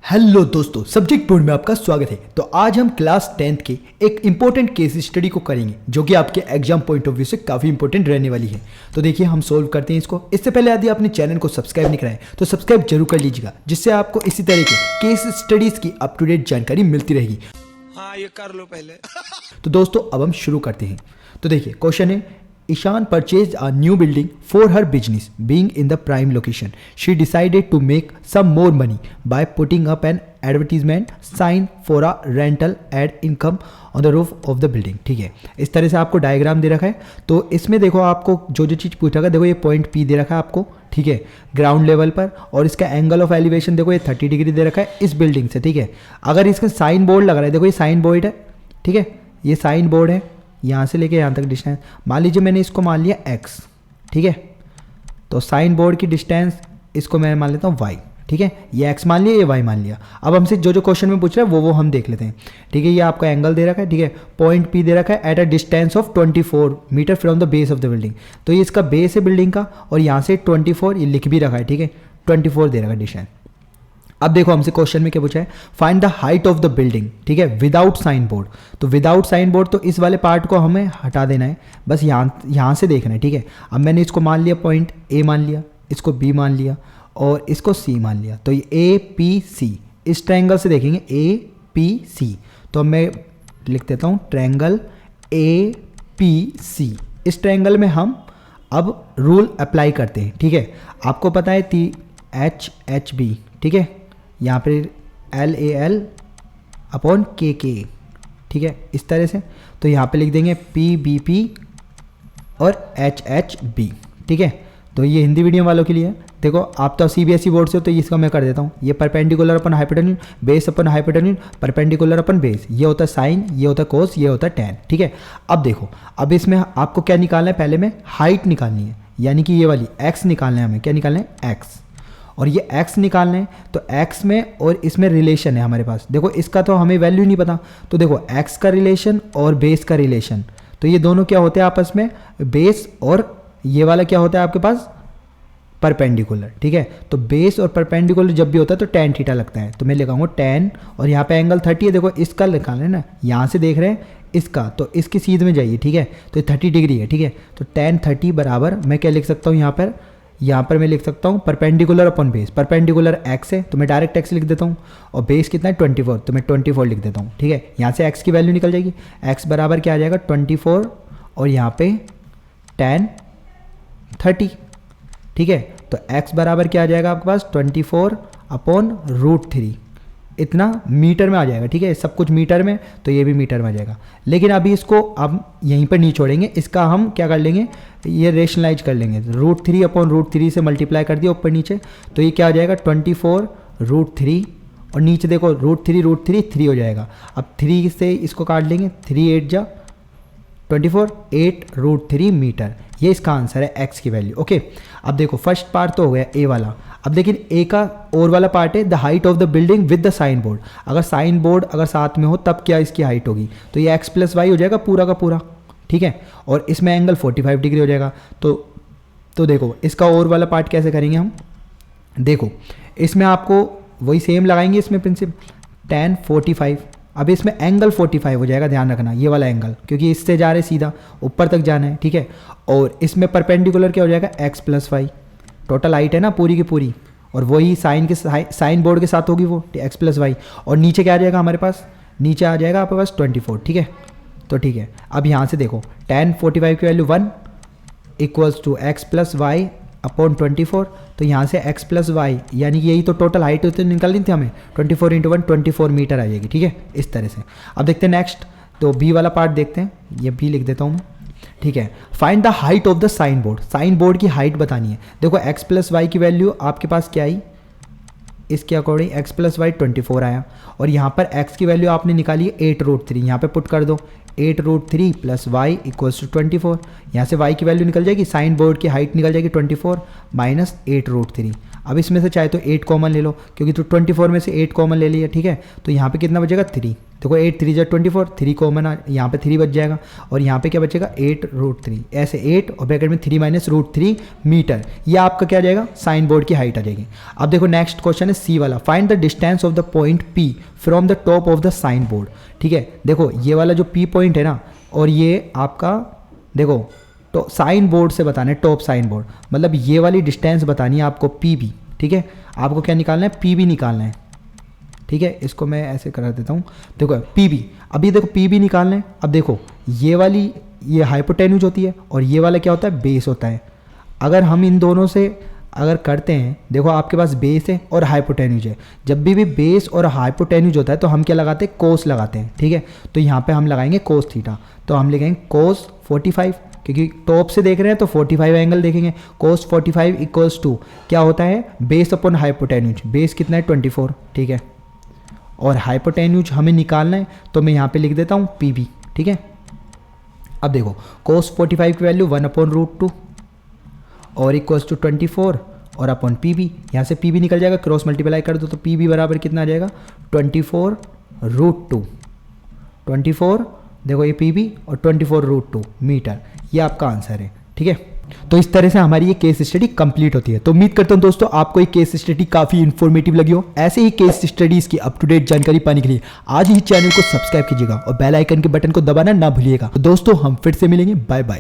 Hello दोस्तों, subject board में आपका स्वागत है। तो आज हम क्लास 10th के एक इंपॉर्टेंट केस स्टडी को करेंगे जो कि आपके एग्जाम पॉइंट ऑफ व्यू से काफ़ी इंपॉर्टेंट रहने वाली है। तो देखिए हम सोल्व करते हैं इसको। इससे पहले यदि आपने चैनल को सब्सक्राइब नहीं कराया तो सब्सक्राइब जरूर कर लीजिएगा, जिससे आपको इसी तरह के केस स्टडीज की अप टू डेट जानकारी मिलती रहेगी। हाँ, ये कर लो पहले। तो दोस्तों अब हम शुरू करते हैं। तो देखिए क्वेश्चन है, Ishan purchased a new building for her business. Being in the prime location, she decided to make some more money by putting up an advertisement sign for a rental ad income on the roof of the building. ठीक है, इस तरह से आपको diagram दे रखा है। तो इसमें देखो आपको जो जो चीज़ पूछा गया, देखो ये पॉइंट P दे रखा है आपको, ठीक है, ग्राउंड लेवल पर, और इसका एंगल ऑफ एलिवेशन देखो ये 30 डिग्री दे रखा है इस बिल्डिंग से। ठीक है, अगर इसका साइन बोर्ड लग रहा है, देखो ये साइन बोर्ड है, ठीक है, ये साइन बोर्ड है, यहाँ से लेके यहाँ तक डिस्टेंस मान लीजिए मैंने इसको मान लिया x, ठीक है, तो साइन बोर्ड की डिस्टेंस इसको मैं मान लेता हूँ y, ठीक है, ये x मान लिया, ये y मान लिया। अब हमसे जो जो क्वेश्चन में पूछ रहा है वो हम देख लेते हैं। ठीक है, ये आपका एंगल दे रखा है, ठीक है, पॉइंट P दे रखा है at a distance of 24 metre from the base of the building. तो ये इसका बेस है बिल्डिंग का, और यहाँ से 24 ये लिख भी रखा है, ठीक है, 24 दे रखा है डिस्टेंस। अब देखो हमसे क्वेश्चन में क्या पूछा है, find the height of the building, ठीक है, विदाउट साइन बोर्ड। तो विदाउट साइन बोर्ड तो इस वाले पार्ट को हमें हटा देना है, बस यहाँ से देखना है। ठीक है, अब मैंने इसको मान लिया पॉइंट A मान लिया, इसको B मान लिया और इसको C मान लिया। तो ये APC, इस ट्रायंगल से देखेंगे APC। तो अब मैं लिख देता हूँ ट्रायंगल APC। इस ट्रायंगल में हम अब रूल अप्लाई करते हैं। ठीक है, आपको पता है HHB, ठीक है, यहाँ पे LAL अपॉन KK, ठीक है, इस तरह से। तो यहाँ पे लिख देंगे PBP और HHB, ठीक है। तो ये हिंदी मीडियम वालों के लिए है। देखो आप तो CBSE बोर्ड से हो तो इसका मैं कर देता हूँ, ये परपेंडिकुलर अपन हाइपोटेन्यूज, बेस अपन हाइपोटेन्यूज, परपेंडिकुलर अपन बेस, ये होता है साइन, ये होता है कोस, ये होता है टैन। ठीक है, अब देखो अब इसमें आपको क्या निकालना है, पहले में हाइट निकालनी है, यानी कि ये वाली x निकालना है हमें। क्या निकालना है, x, और ये x निकालना है। तो x में और इसमें रिलेशन है हमारे पास। देखो इसका तो हमें वैल्यू नहीं पता, तो देखो x का रिलेशन और बेस का रिलेशन, तो ये दोनों क्या होते हैं आपस में, बेस और ये वाला क्या होता है आपके पास, परपेंडिकुलर। ठीक है, तो बेस और परपेंडिकुलर जब भी होता है तो tan थीटा लगता है। तो मैं लिखाऊंगा tan, और यहाँ पे एंगल 30 है, देखो इसका निकालना है ना, यहाँ से देख रहे हैं इसका, तो इसकी सीध में जाइए, ठीक है, तो ये 30 डिग्री है। ठीक है, तो tan 30 बराबर मैं क्या लिख सकता हूँ, यहाँ पर मैं लिख सकता हूँ perpendicular upon base. Perpendicular x है तो मैं डायरेक्ट x लिख देता हूँ, और बेस कितना है 24, तो मैं 24 लिख देता हूँ। ठीक है, यहाँ से x की वैल्यू निकल जाएगी, x बराबर क्या आ जाएगा 24, और यहाँ पे tan 30। ठीक है, तो x बराबर क्या आ जाएगा आपके पास 24 अपॉन √3, इतना मीटर में आ जाएगा। ठीक है, सब कुछ मीटर में, तो ये भी मीटर में आ जाएगा। लेकिन अभी इसको अब यहीं पर नहीं छोड़ेंगे, इसका हम क्या कर लेंगे, ये रेशनलाइज कर लेंगे। √3 अपॉन √3 से मल्टीप्लाई कर दिया ऊपर नीचे, तो ये क्या आ जाएगा 24 √3, और नीचे देखो √3 3 हो जाएगा। अब 3 से इसको काट लेंगे, 3 8 जा 24, 8 √3 मीटर। ये इसका आंसर है x की वैल्यू। ओके, अब देखो फर्स्ट पार्ट तो हो गया A वाला। अब लेकिन A का और वाला पार्ट है the height of the building with the sign board. अगर साइन बोर्ड अगर साथ में हो तब क्या इसकी हाइट होगी, तो ये x + y हो जाएगा पूरा का पूरा। ठीक है, और इसमें एंगल 45 डिग्री हो जाएगा। तो देखो इसका और वाला पार्ट कैसे करेंगे हम, देखो इसमें आपको वही सेम लगाएंगे, इसमें प्रिंसिपल tan 45। अब इसमें एंगल 45 हो जाएगा, ध्यान रखना ये वाला एंगल, क्योंकि इससे जा रहे सीधा ऊपर तक जाना है। ठीक है, और इसमें परपेंडिकुलर क्या हो जाएगा x + y, टोटल हाइट है ना पूरी की पूरी, और वही साइन बोर्ड के साथ होगी वो x + y, और नीचे क्या आ जाएगा हमारे पास, नीचे आ जाएगा आपके पास 24। ठीक है, तो ठीक है, अब यहाँ से देखो tan 45 की वैल्यू 1 = x + y अपॉन 24। तो यहाँ से x + y यानी कि यही तो टोटल हाइट होती निकालनी थी हमें, 24 × 1 24 मीटर आ जाएगी। ठीक है, इस तरह से। अब देखते हैं नेक्स्ट, तो B वाला पार्ट देखते हैं, ये B लिख देता हूँ मैं। ठीक है, find the height of the sign board. Sign board की हाइट बतानी है। देखो x + y की वैल्यू आपके पास क्या आई, इसके अकॉर्डिंग x + y 24 आया, और यहाँ पर x की वैल्यू आपने निकाली है 8 √3, यहाँ पे पुट कर दो 8 √3 + y = 24। यहाँ से y की वैल्यू निकल जाएगी, साइन बोर्ड की हाइट निकल जाएगी 24 - 8 √3। अब इसमें से चाहे तो 8 कॉमन ले लो, क्योंकि तो 24 में से 8 कॉमन ले लिया। ठीक है, तो यहाँ पे कितना बचेगा 3। देखो 8 3 24, 3 कॉमन यहाँ पे 3 बच जाएगा और यहाँ पे क्या बचेगा 8√3, ऐसे 8 और ब्रैकेट में 3 माइनस √3 मीटर। ये आपका क्या आ जाएगा साइन बोर्ड की हाइट आ जाएगी। अब देखो नेक्स्ट क्वेश्चन है सी वाला, find the distance of the point P from the top of the sign board. ठीक है, देखो ये वाला जो P पॉइंट है ना, और ये आपका देखो तो साइन बोर्ड से बताना है, टॉप साइन बोर्ड, मतलब ये वाली डिस्टेंस बतानी है आपको PB। ठीक है, आपको क्या निकालना है PB निकालना है। ठीक है, इसको मैं ऐसे करा देता हूँ, देखो PB, अभी देखो PB निकालना है। अब देखो ये वाली ये हाइपोटेन्यूज होती है और ये वाला क्या होता है बेस होता है। अगर हम इन दोनों से अगर करते हैं, देखो आपके पास बेस है और हाइपोटेन्यूज है, जब भी बेस और हाइपोटेन्यूज होता है तो हम क्या लगाते हैं कोस लगाते हैं। ठीक है, तो यहाँ पे हम लगाएंगे कोस थीटा, तो हम लिखेंगे कोस 45, क्योंकि टॉप से देख रहे हैं तो 45 एंगल देखेंगे। कोस 45 इक्वल्स टू क्या होता है बेस अपॉन हाइपोटेन्यूज, बेस कितना है 24। ठीक है, और हाइपोटेन्यूज हमें निकालना है तो मैं यहाँ पे लिख देता हूँ PB। ठीक है, अब देखो कोस 45 की वैल्यू 1/√2 और इक्वल्स टू 24 और अपॉन PB, यहाँ से PB निकल जाएगा, क्रॉस मल्टीप्लाई कर दो तो PB बराबर कितना आ जाएगा 24√2। 24 देखो ये PB और 24√2 मीटर, ये आपका आंसर है। ठीक है, तो इस तरह से हमारी ये केस स्टडी कंप्लीट होती है। तो उम्मीद करता हूं दोस्तों आपको ये केस स्टडी काफी इंफॉर्मेटिव लगी हो। ऐसे ही केस स्टडीज की अप टू डेट जानकारी पाने के लिए आज ही चैनल को सब्सक्राइब कीजिएगा और बेल आइकन के बटन को दबाना ना भूलिएगा। तो दोस्तों हम फिर से मिलेंगे, बाय बाय।